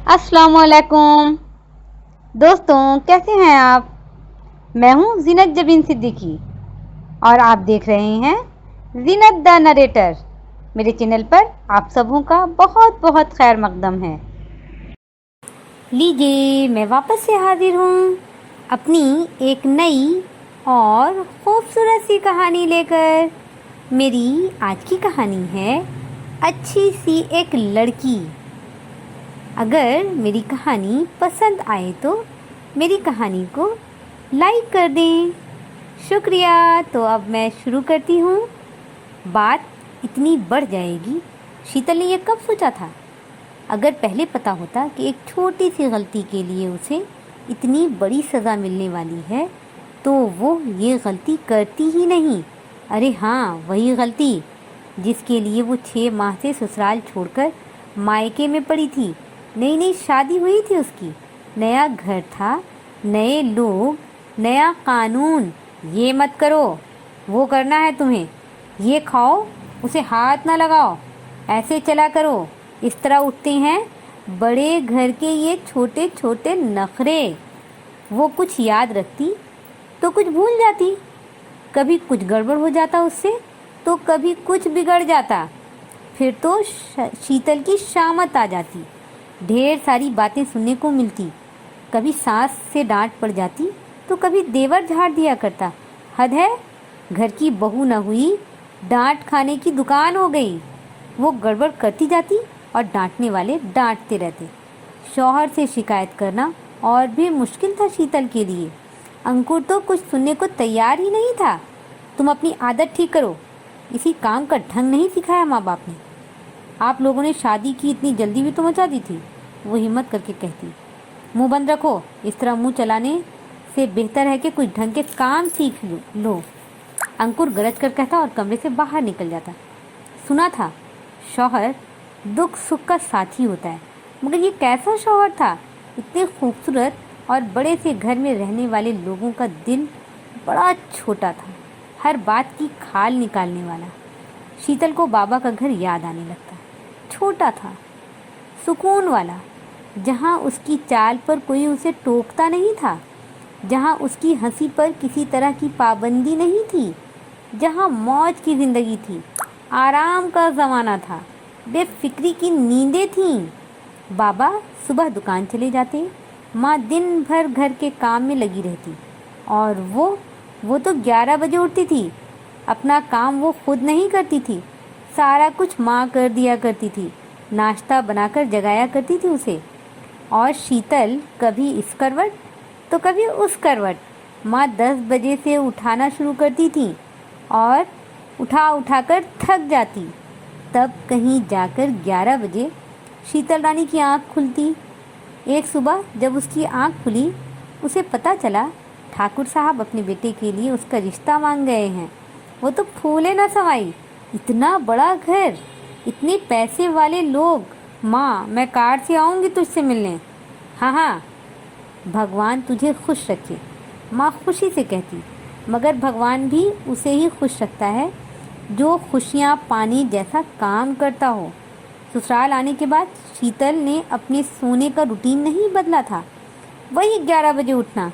अस्सलाम वालेकुम दोस्तों, कैसे हैं आप। मैं हूं जीनत जबीन सिद्दीकी और आप देख रहे हैं जीनत द नरेटर। मेरे चैनल पर आप सबों का बहुत बहुत खैर मकदम है। लीजिए, मैं वापस से हाजिर हूं अपनी एक नई और खूबसूरत सी कहानी लेकर। मेरी आज की कहानी है अच्छी सी एक लड़की। अगर मेरी कहानी पसंद आए तो मेरी कहानी को लाइक कर दें। शुक्रिया। तो अब मैं शुरू करती हूँ। बात इतनी बढ़ जाएगी, शीतल ने यह कब सोचा था। अगर पहले पता होता कि एक छोटी सी गलती के लिए उसे इतनी बड़ी सज़ा मिलने वाली है तो वो ये गलती करती ही नहीं। अरे हाँ, वही गलती जिसके लिए वो 6 माह से ससुराल छोड़कर मायके में पड़ी थी। नई नई शादी हुई थी उसकी, नया घर था, नए लोग, नया कानून। ये मत करो, वो करना है तुम्हें। ये खाओ, उसे हाथ ना लगाओ, ऐसे चला करो। इस तरह उठते हैं बड़े घर के ये छोटे छोटे नखरे। वो कुछ याद रखती तो कुछ भूल जाती, कभी कुछ गड़बड़ हो जाता उससे तो कभी कुछ बिगड़ जाता। फिर तो शीतल की शामत आ जाती, ढेर सारी बातें सुनने को मिलती। कभी सास से डांट पड़ जाती तो कभी देवर झाड़ दिया करता। हद है, घर की बहू न हुई, डांट खाने की दुकान हो गई। वो गड़बड़ करती जाती और डांटने वाले डांटते रहते। शौहर से शिकायत करना और भी मुश्किल था शीतल के लिए। अंकुर तो कुछ सुनने को तैयार ही नहीं था। तुम अपनी आदत ठीक करो, इसी काम का ढंग नहीं सिखाया माँ बाप ने। आप लोगों ने शादी की इतनी जल्दी भी तो मचा दी थी। वो हिम्मत करके कहती। मुंह बंद रखो, इस तरह मुंह चलाने से बेहतर है कि कुछ ढंग के काम सीख लो। अंकुर गरज कर कहता और कमरे से बाहर निकल जाता। सुना था शौहर दुख सुख का साथी होता है, मगर ये कैसा शौहर था। इतने खूबसूरत और बड़े से घर में रहने वाले लोगों का दिल बड़ा छोटा था, हर बात की खाल निकालने वाला। शीतल को बाबा का घर याद आने लगता। छोटा था, सुकून वाला, जहाँ उसकी चाल पर कोई उसे टोकता नहीं था, जहाँ उसकी हंसी पर किसी तरह की पाबंदी नहीं थी, जहाँ मौज की ज़िंदगी थी, आराम का ज़माना था, बेफिक्री की नींदें थीं। बाबा सुबह दुकान चले जाते, माँ दिन भर घर के काम में लगी रहती और वो तो 11 बजे उठती थी। अपना काम वो खुद नहीं करती थी, सारा कुछ माँ कर दिया करती थी। नाश्ता बनाकर जगाया करती थी उसे। और शीतल कभी इस करवट तो कभी उस करवट। माँ 10 बजे से उठाना शुरू करती थी और उठा कर थक जाती। तब कहीं जाकर 11 बजे शीतल रानी की आँख खुलती। एक सुबह जब उसकी आँख खुली, उसे पता चला ठाकुर साहब अपने बेटे के लिए उसका रिश्ता मांग गए हैं। वो तो फूले ना समाई। इतना बड़ा घर, इतने पैसे वाले लोग। माँ, मैं कार से आऊँगी तुझसे मिलने। हाँ हाँ, भगवान तुझे खुश रखे, माँ खुशी से कहती। मगर भगवान भी उसे ही खुश रखता है जो खुशियाँ पाने जैसा काम करता हो। ससुराल आने के बाद शीतल ने अपने सोने का रूटीन नहीं बदला था। वही 11 बजे उठना।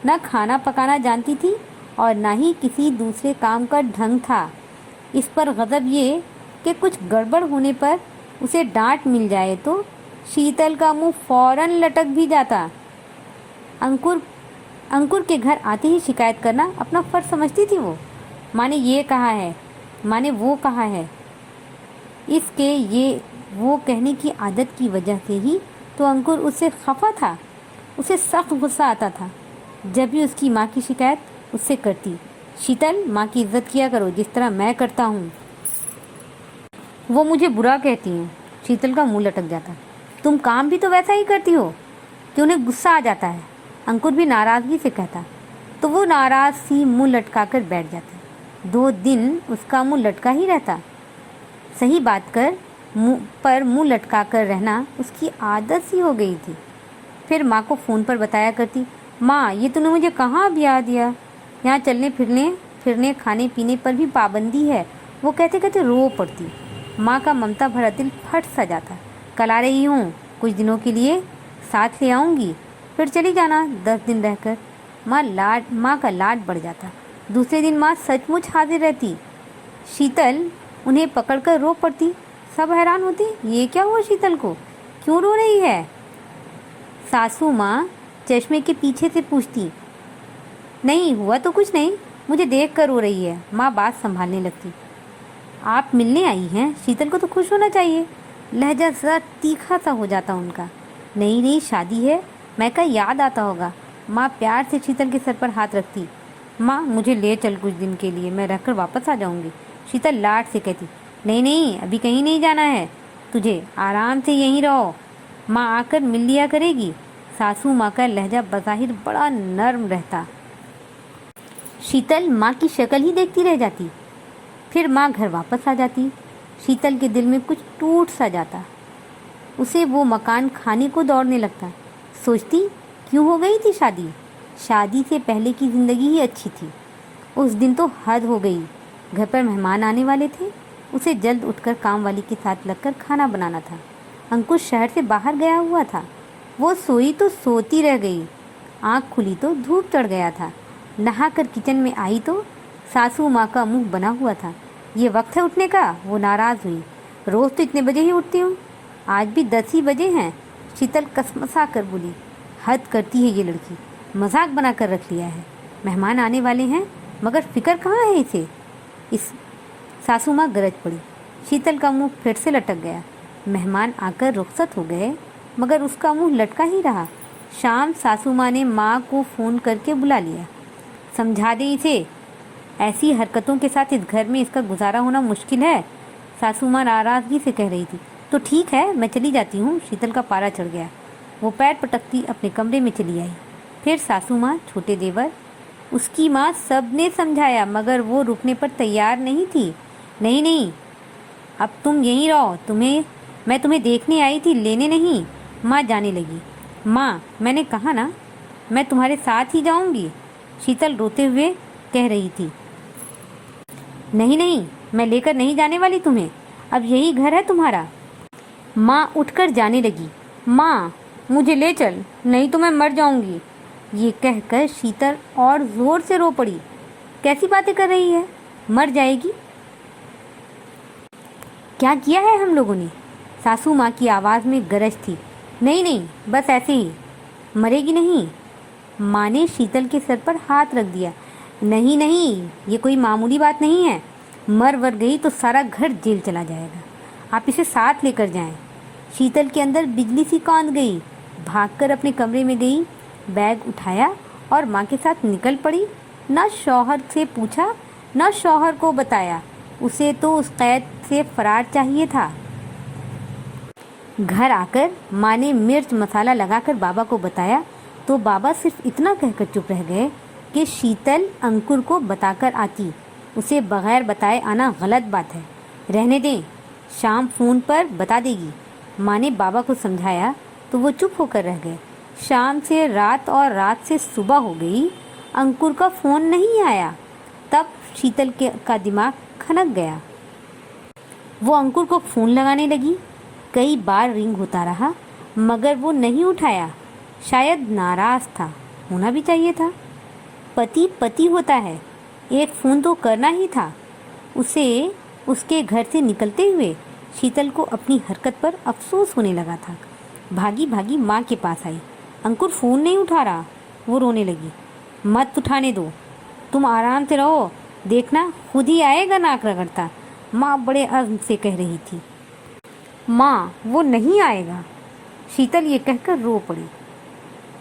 न खाना पकाना जानती थी और ना ही किसी दूसरे काम का ढंग था। इस पर गज़ब ये कि कुछ गड़बड़ होने पर उसे डांट मिल जाए तो शीतल का मुंह फौरन लटक भी जाता। अंकुर के घर आते ही शिकायत करना अपना फ़र्ज समझती थी वो। माँ ने ये कहा है, माँ ने वो कहा है। इसके ये वो कहने की आदत की वजह से ही तो अंकुर उससे खफा था। उसे सख्त गुस्सा आता था जब भी उसकी माँ की शिकायत उससे करती। शीतल, माँ की इज्जत किया करो जिस तरह मैं करता हूँ। वो मुझे बुरा कहती हैं। शीतल का मुंह लटक जाता। तुम काम भी तो वैसा ही करती हो कि उन्हें गुस्सा आ जाता है। अंकुर भी नाराज़गी से कहता तो वो नाराज़ सी मुंह लटका कर बैठ जाती। 2 दिन उसका मुंह लटका ही रहता। सही बात कर मुंह लटका कर रहना उसकी आदत सी हो गई थी। फिर माँ को फ़ोन पर बताया करती, माँ ये तूने मुझे कहाँ ब्याह दिया, यहाँ चलने फिरने खाने पीने पर भी पाबंदी है। वो कहते कहते रो पड़ती। माँ का ममता भरा दिल फट सा जाता। कल आ रही हूँ, कुछ दिनों के लिए साथ ले आऊँगी, फिर चली जाना 10 दिन रहकर। माँ का लाड बढ़ जाता। दूसरे दिन माँ सचमुच हाजिर रहती। शीतल उन्हें पकड़कर रो पड़ती। सब हैरान होते, ये क्या हुआ शीतल को, क्यों रो रही है? सासू माँ चश्मे के पीछे से पूछती। नहीं हुआ तो कुछ नहीं, मुझे देख कर रो रही है। माँ बात संभालने लगती। आप मिलने आई हैं, शीतल को तो खुश होना चाहिए। लहजा ज़रा तीखा सा हो जाता उनका। नई नई शादी है, मैं का याद आता होगा। माँ प्यार से शीतल के सर पर हाथ रखती। माँ मुझे ले चल कुछ दिन के लिए, मैं रहकर वापस आ जाऊँगी। शीतल लाड से कहती, नहीं नहीं, अभी कहीं नहीं जाना है तुझे, आराम से यहीं रहो, माँ आकर मिल लिया करेगी। सासू माँ का लहजा बज़ाहिर बड़ा नर्म रहता। शीतल माँ की शक्ल ही देखती रह जाती। फिर माँ घर वापस आ जाती। शीतल के दिल में कुछ टूट सा जाता। उसे वो मकान खाने को दौड़ने लगता। सोचती, क्यों हो गई थी शादी? शादी से पहले की ज़िंदगी ही अच्छी थी। उस दिन तो हद हो गई। घर पर मेहमान आने वाले थे। उसे जल्द उठकर काम वाली के साथ लगकर खाना बनाना था। अंकुश शहर से बाहर गया हुआ था। वो सोई तो सोती रह गई, आँख खुली तो धूप चढ़ गया था। नहाकर किचन में आई तो सासू माँ का मुंह बना हुआ था। ये वक्त है उठने का? वो नाराज़ हुई। रोज़ तो इतने बजे ही उठती हूँ, आज भी 10 ही बजे हैं। शीतल कसमसा कर बोली, हद करती है ये लड़की, मजाक बना कर रख लिया है। मेहमान आने वाले हैं मगर फिक्र कहाँ है इसे। इस सासू माँ गरज पड़ी। शीतल का मुंह फिर से लटक गया। मेहमान आकर रुखसत हो गए मगर उसका मुंह लटका ही रहा। शाम सासू माँ ने माँ को फ़ोन करके बुला लिया। समझा दे इसे, ऐसी हरकतों के साथ इस घर में इसका गुजारा होना मुश्किल है। सासू माँ नाराज़गी से कह रही थी। तो ठीक है, मैं चली जाती हूँ। शीतल का पारा चढ़ गया। वो पैर पटकती अपने कमरे में चली आई। फिर सासू माँ, छोटे देवर, उसकी माँ, सब ने समझाया मगर वो रुकने पर तैयार नहीं थी। नहीं नहीं, अब तुम यहीं रहो, मैं तुम्हें देखने आई थी, लेने नहीं। माँ जाने लगी। माँ, मैंने कहा ना, मैं तुम्हारे साथ ही जाऊँगी, शीतल रोते हुए कह रही थी। नहीं नहीं, मैं लेकर नहीं जाने वाली तुम्हें, अब यही घर है तुम्हारा। माँ उठकर जाने लगी। माँ मुझे ले चल, नहीं तो मैं मर जाऊंगी। ये कहकर शीतल और ज़ोर से रो पड़ी। कैसी बातें कर रही है, मर जाएगी? क्या किया है हम लोगों ने? सासू माँ की आवाज़ में गरज थी। नहीं नहीं, बस ऐसे ही, मरेगी नहीं। माँ ने शीतल के सर पर हाथ रख दिया। नहीं नहीं, ये कोई मामूली बात नहीं है। मर वर गई तो सारा घर जेल चला जाएगा। आप इसे साथ लेकर जाएं। शीतल के अंदर बिजली सी कौंध गई। भागकर अपने कमरे में गई, बैग उठाया और माँ के साथ निकल पड़ी। न शौहर से पूछा न शौहर को बताया। उसे तो उस कैद से फरार चाहिए था। घर आकर माँ ने मिर्च मसाला लगाकर बाबा को बताया तो बाबा सिर्फ इतना कहकर चुप रह गए कि शीतल अंकुर को बताकर आती। उसे बगैर बताए आना गलत बात है, रहने दें, शाम फ़ोन पर बता देगी। माँ ने बाबा को समझाया तो वो चुप होकर रह गए। शाम से रात और रात से सुबह हो गई, अंकुर का फ़ोन नहीं आया। तब शीतल का दिमाग खनक गया। वो अंकुर को फ़ोन लगाने लगी। कई बार रिंग होता रहा मगर वो नहीं उठाया। शायद नाराज़ था, होना भी चाहिए था। पति पति होता है, एक फ़ोन तो करना ही था। उसे उसके घर से निकलते हुए शीतल को अपनी हरकत पर अफसोस होने लगा था। भागी भागी माँ के पास आई। अंकुर फ़ोन नहीं उठा रहा। वो रोने लगी। मत उठाने दो, तुम आराम से रहो, देखना खुद ही आएगा नाक रगड़ता। माँ बड़े अज़्म से कह रही थी। माँ, वो नहीं आएगा। शीतल ये कहकर रो पड़ी।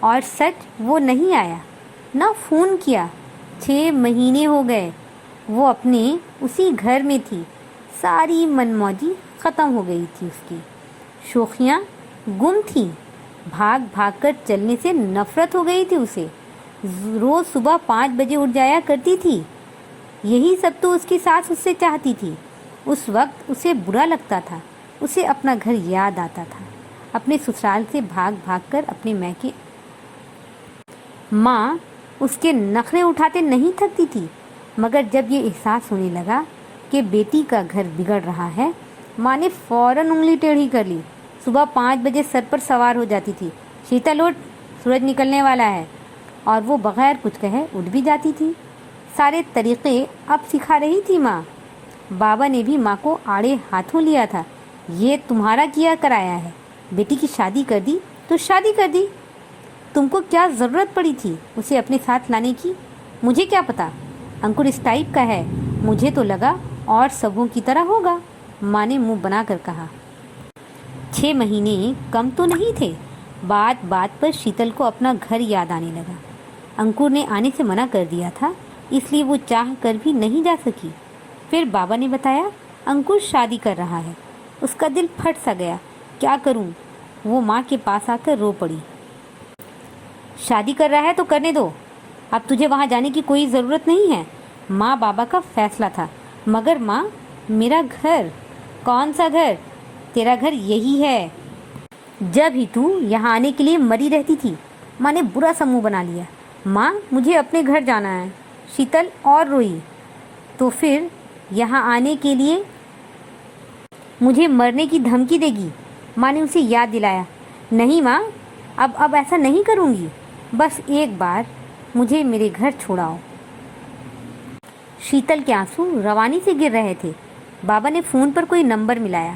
और सच वो नहीं आया, ना फ़ोन किया। 6 महीने हो गए वो अपने उसी घर में थी। सारी मनमौजी ख़त्म हो गई थी उसकी। शोखियाँ गुम थीं। भाग भाग कर चलने से नफ़रत हो गई थी उसे। रोज़ सुबह 5 बजे उठ जाया करती थी। यही सब तो उसकी सास उससे चाहती थी। उस वक्त उसे बुरा लगता था। उसे अपना घर याद आता था। अपने ससुराल से भाग भाग कर अपने मैके। माँ उसके नखरे उठाते नहीं थकती थी मगर जब ये एहसास होने लगा कि बेटी का घर बिगड़ रहा है, माँ ने फ़ौरन उंगली टेढ़ी कर ली। सुबह 5 बजे सर पर सवार हो जाती थी, शीतल उठ, सूरज निकलने वाला है, और वो बगैर कुछ कहे उठ भी जाती थी। सारे तरीक़े अब सिखा रही थी माँ। बाबा ने भी माँ को आड़े हाथों लिया था। ये तुम्हारा किया कराया है, बेटी की शादी कर दी तो शादी कर दी, तुमको क्या ज़रूरत पड़ी थी उसे अपने साथ लाने की? मुझे क्या पता अंकुर इस टाइप का है, मुझे तो लगा और सबों की तरह होगा, माँ ने मुँह बनाकर कहा। 6 महीने कम तो नहीं थे। बात बात पर शीतल को अपना घर याद आने लगा। अंकुर ने आने से मना कर दिया था, इसलिए वो चाह कर भी नहीं जा सकी। फिर बाबा ने बताया अंकुर शादी कर रहा है। उसका दिल फट सा गया। क्या करूं? वो माँ के पास आकर रो पड़ी। शादी कर रहा है तो करने दो, अब तुझे वहाँ जाने की कोई ज़रूरत नहीं है। माँ बाबा का फैसला था। मगर माँ, मेरा घर। कौन सा घर? तेरा घर यही है। जब ही तू यहाँ आने के लिए मरी रहती थी। माँ ने बुरा सा मुँह बना लिया। माँ, मुझे अपने घर जाना है। शीतल और रोई। तो फिर यहाँ आने के लिए मुझे मरने की धमकी देगी? माँ ने उसे याद दिलाया। नहीं माँ, अब ऐसा नहीं करूँगी, बस एक बार मुझे मेरे घर छोड़ाओ। शीतल के आंसू रवानी से गिर रहे थे। बाबा ने फ़ोन पर कोई नंबर मिलाया।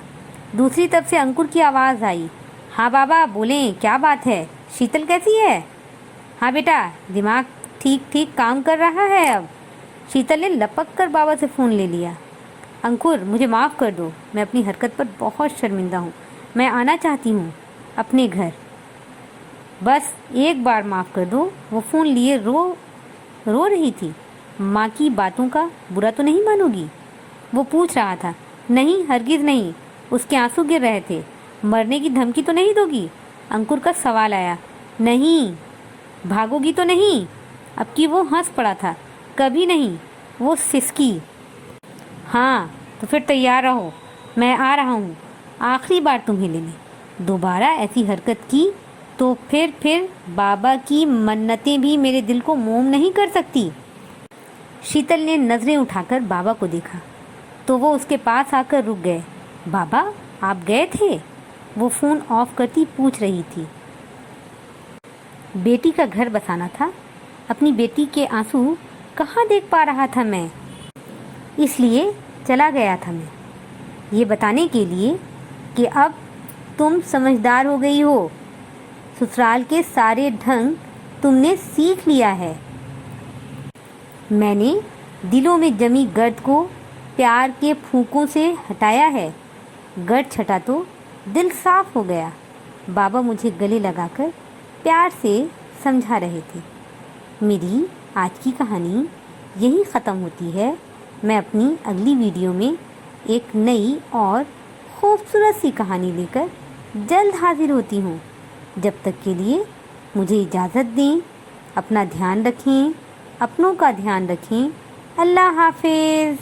दूसरी तरफ से अंकुर की आवाज़ आई। हाँ बाबा, बोलें, क्या बात है? शीतल कैसी है? हाँ बेटा, दिमाग ठीक ठीक काम कर रहा है अब। शीतल ने लपक कर बाबा से फ़ोन ले लिया। अंकुर, मुझे माफ़ कर दो, मैं अपनी हरकत पर बहुत शर्मिंदा हूँ। मैं आना चाहती हूँ अपने घर, बस एक बार माफ़ कर दो। वो फ़ोन लिए रो रही थी। माँ की बातों का बुरा तो नहीं मानोगी? वो पूछ रहा था। नहीं, हरगिज़ नहीं। उसके आंसू गिर रहे थे। मरने की धमकी तो नहीं दोगी? अंकुर का सवाल आया। नहीं। भागोगी तो नहीं? अब की वो हंस पड़ा था। कभी नहीं। वो सिसकी। हाँ, तो फिर तैयार रहो, मैं आ रहा हूँ आखिरी बार तुम्हें लेने। दोबारा ऐसी हरकत की तो फिर बाबा की मन्नतें भी मेरे दिल को मोम नहीं कर सकती। शीतल ने नज़रें उठाकर बाबा को देखा तो वो उसके पास आकर रुक गए। बाबा, आप गए थे? वो फ़ोन ऑफ करती पूछ रही थी। बेटी का घर बसाना था। अपनी बेटी के आंसू कहाँ देख पा रहा था मैं, इसलिए चला गया था मैं, ये बताने के लिए कि अब तुम समझदार हो गई हो। ससुराल के सारे ढंग तुमने सीख लिया है। मैंने दिलों में जमी गर्द को प्यार के फूंकों से हटाया है। गर्द छटा तो दिल साफ हो गया। बाबा मुझे गले लगाकर प्यार से समझा रहे थे। मेरी आज की कहानी यहीं ख़त्म होती है। मैं अपनी अगली वीडियो में एक नई और खूबसूरत सी कहानी लेकर जल्द हाजिर होती हूँ। जब तक के लिए मुझे इजाज़त दें। अपना ध्यान रखें, अपनों का ध्यान रखें। अल्लाह हाफिज़।